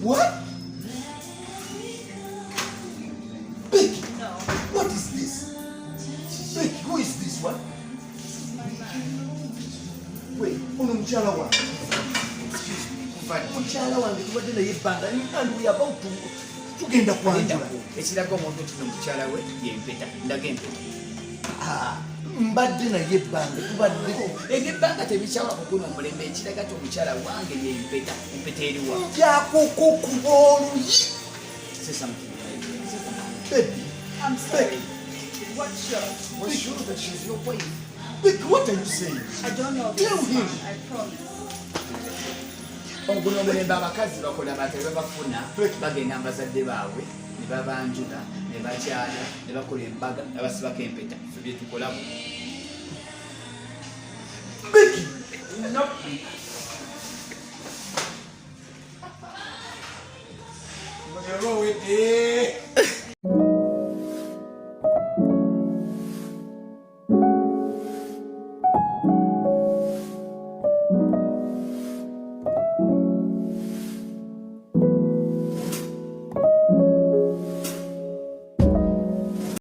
What? Becky, no. What is this? Becky, who is this one? Wait, muchala wange. Excuse me. Muchala wange tubadde naye ebbanga and we are about to tugenda kwanjula. Ekiraga omuntu nti mukyala we yempeta ndaga empeta. Mbadde naye ebbanga tubadde ebbanga tebikyawa kukuna omulembe ekiraga ti omukyala wange yempeta empeta eriwa jakukukuba oluyi. Baby, I'm sorry. What's sure that she's your wife? Becky, what are you saying? I don't know. Tell him. I promise. Oguno omulembe abakazi bakola batebe bafuna bagenda mbazadde baabwe ne babanjula ne bakyala ne bakola embaga ne basibako empeta ffe bye tukolabo. Becky! No.